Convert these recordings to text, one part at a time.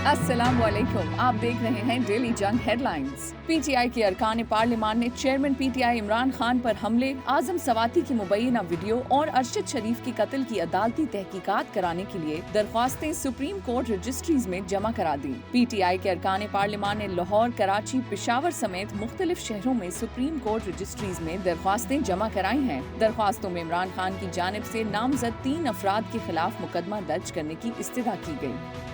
अस्सलामुअलैकुम, आप देख रहे हैं डेली जंग हेडलाइंस। पीटीआई के अरकान पार्लिमान ने चेयरमैन पीटीआई इमरान खान पर हमले, आजम सवाती की मुबैना वीडियो और अरशद शरीफ की कत्ल की अदालती तहकीकात कराने के लिए दरख्वास्तें सुप्रीम कोर्ट रजिस्ट्रीज में जमा करा दी। पीटीआई के अरकान पार्लिमान ने लाहौर, कराची, पेशावर समेत मुख्तलिफ शहरों में सुप्रीम कोर्ट रजिस्ट्रीज में दरख्वास्तें जमा कराई हैं। दरख्वास्तों में इमरान खान की जानिब से नामजद 3 अफराद के खिलाफ मुकदमा दर्ज करने की इस्तदा की गई।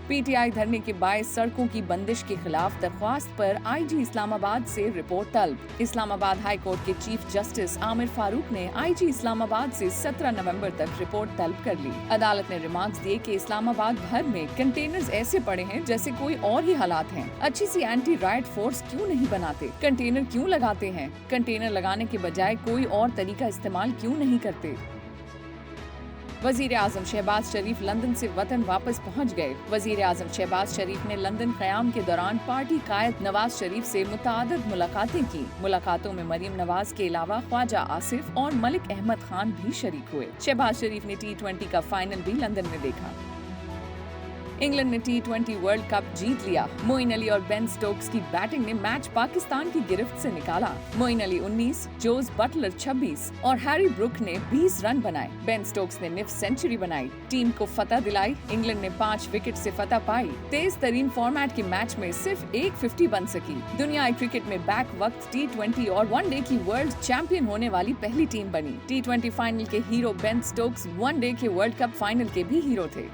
पीटीआई धरने के बायस सड़कों की बंदिश के खिलाफ दरख्वास्त पर आईजी इस्लामाबाद से रिपोर्ट तलब। इस्लामाबाद हाई कोर्ट के चीफ जस्टिस आमिर फारूक ने आईजी इस्लामाबाद से 17 नवंबर तक रिपोर्ट तलब कर ली। अदालत ने रिमार्क्स दिए कि इस्लामाबाद भर में कंटेनर्स ऐसे पड़े हैं जैसे कोई और ही हालात हैं। अच्छी सी एंटी राइट फोर्स क्यों नहीं बनाते? कंटेनर क्यों लगाते हैं? कंटेनर लगाने के बजाय कोई और तरीका इस्तेमाल क्यों नहीं करते? वजीर आजम शहबाज शरीफ लंदन से वतन वापस पहुंच गए। वजीर आजम शहबाज शरीफ ने लंदन क़याम के दौरान पार्टी कायद नवाज शरीफ से मुताअद्दिद मुलाकातें की। मुलाकातों में मरियम नवाज के अलावा ख्वाजा आसिफ और मलिक अहमद खान भी शरीक हुए। शहबाज शरीफ ने T20 का फाइनल भी लंदन में देखा। इंग्लैंड ने T20 वर्ल्ड कप जीत लिया। मोइन अली और बेन स्टोक्स की बैटिंग ने मैच पाकिस्तान की गिरफ्त से निकाला। मोइन अली 19, जोस बटलर 26 और हैरी ब्रुक ने 20 रन बनाए। बेन स्टोक्स ने निफ सेंचुरी बनाई। टीम को फतह दिलाई। इंग्लैंड ने 5 विकेट से फतह पाई। तेज तरीन फॉर्मेट के मैच में सिर्फ एक 50 बन सकी। दुनियाई क्रिकेट में बैक वक्त T20 और वनडे की वर्ल्ड चैंपियन होने वाली पहली टीम बनी। T20 फाइनल के हीरो बेन स्टोक्स वनडे के वर्ल्ड कप फाइनल के भी हीरो थे।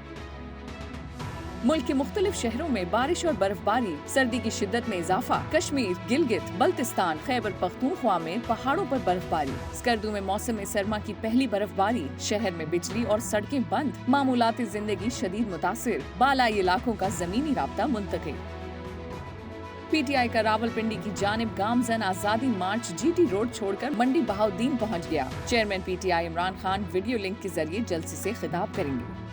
मुल्क के मुख्तलिफ शहरों में बारिश और बर्फबारी, सर्दी की शिद्दत में इजाफा। कश्मीर, गिलगित, बल्तिस्तान, खैबर पख्तूनख्वा में पहाड़ों पर बर्फबारी। स्कर्दू में मौसम सरमा की पहली बर्फबारी। शहर में बिजली और सड़कें बंद। मामूलाती जिंदगी शदीद मुतासिर। बालाई इलाकों का जमीनी राब्ता मुंतकिल। पीटीआई का रावलपिंडी की जानिब गामजन आजादी मार्च जीटी रोड छोड़कर मंडी बहाउद्दीन पहुंच गया। Chairman PTI Imran Khan video link के जरिए जलसे से खिताब करेंगे।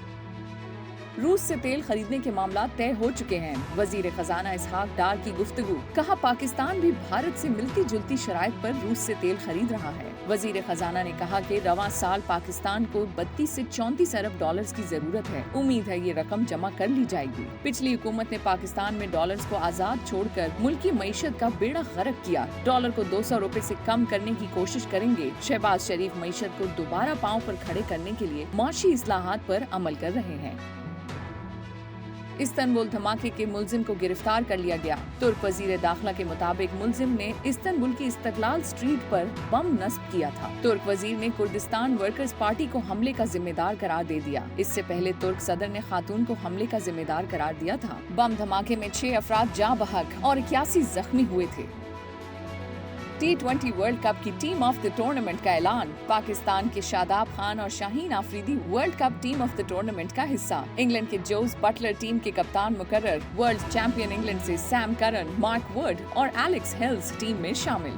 रूस से तेल खरीदने के मामला तय हो चुके हैं। वजीर खजाना इसहाक डार की गुफ्तगू। कहा पाकिस्तान भी भारत से मिलती जुलती शराइत पर रूस से तेल खरीद रहा है। वजीर खजाना ने कहा कि रवां साल पाकिस्तान को 32 से 34 अरब डॉलर्स की जरूरत है। उम्मीद है ये रकम जमा कर ली जाएगी। पिछली हुकूमत ने पाकिस्तान में डॉलर्स को आजाद छोड़कर मुल्की मईशत का बेड़ा गर्क किया। डॉलर को 200 रुपए से कम करने की कोशिश करेंगे। शहबाज शरीफ मईशत को दोबारा पांव पर खड़े करने के लिए मौशी इस्लाहात पर अमल कर रहे हैं। इस्तांबुल धमाके के मुलजिम को गिरफ्तार कर लिया गया। तुर्क वजीर दाखिला के मुताबिक मुलजिम ने इस्तांबुल की इस्तकलाल स्ट्रीट पर बम नस्ब किया था। तुर्क वजीर ने कुर्दिस्तान वर्कर्स पार्टी को हमले का जिम्मेदार करार दे दिया। इससे पहले तुर्क सदर ने खातून को हमले का जिम्मेदार करार दिया था। बम धमाके में 6 अफराद जाँ बहक और 81 जख्मी हुए थे। T20 वर्ल्ड कप की टीम ऑफ द टूर्नामेंट का ऐलान। पाकिस्तान के शादाब खान और Shaheen Afridi world cup team of the tournament का हिस्सा। इंग्लैंड के जोस बटलर टीम के कप्तान मुकर्रर। वर्ल्ड चैंपियन इंग्लैंड से सैम करन, मार्क वुड और एलेक्स हेल्स टीम में शामिल।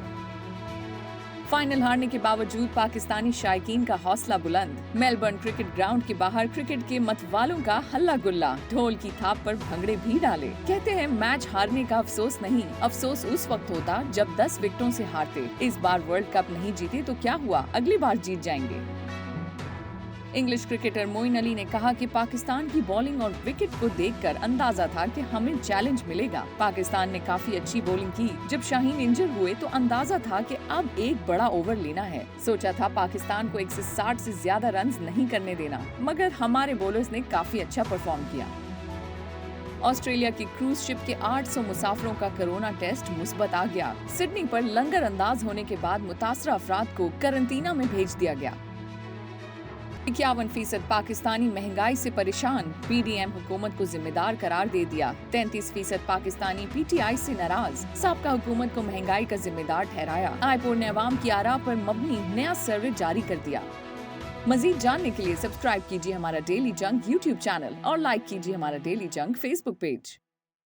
फाइनल हारने के बावजूद पाकिस्तानी शायकीन का हौसला बुलंद। मेलबर्न क्रिकेट ग्राउंड के बाहर क्रिकेट के मतवालों का हल्ला गुल्ला। ढोल की थाप पर भंगड़े भी डाले। कहते हैं मैच हारने का अफसोस नहीं, अफसोस उस वक्त होता जब 10 विकेटों से हारते। इस बार वर्ल्ड कप नहीं जीते तो क्या हुआ, अगली बार जीत जाएंगे। इंग्लिश क्रिकेटर मोइन अली ने कहा कि पाकिस्तान की बॉलिंग और विकेट को देखकर अंदाजा था कि हमें चैलेंज मिलेगा। पाकिस्तान ने काफी अच्छी बॉलिंग की। जब शाहीन इंजर हुए तो अंदाजा था कि अब एक बड़ा ओवर लेना है। सोचा था पाकिस्तान को 160 से ज्यादा रन नहीं करने देना, मगर हमारे बॉलर्स ने काफी अच्छा परफॉर्म किया। ऑस्ट्रेलिया की क्रूज शिप के 800 मुसाफिरों का कोरोना टेस्ट मुस्बत आ गया। सिडनी पर लंगर अंदाज होने के बाद मुतासरा अफराद को करंतना में भेज दिया गया। 51% पाकिस्तानी महंगाई से परेशान। पीडीएम हुकूमत को जिम्मेदार करार दे दिया। 33% पाकिस्तानी पीटीआई से नाराज। साबका हुकूमत को महंगाई का जिम्मेदार ठहराया। आईपोर ने अवाम की आरा पर मबनी नया सर्वे जारी कर दिया। मजीद जानने के लिए सब्सक्राइब कीजिए हमारा डेली जंग यूट्यूब चैनल और लाइक कीजिए हमारा डेली जंग फेसबुक पेज।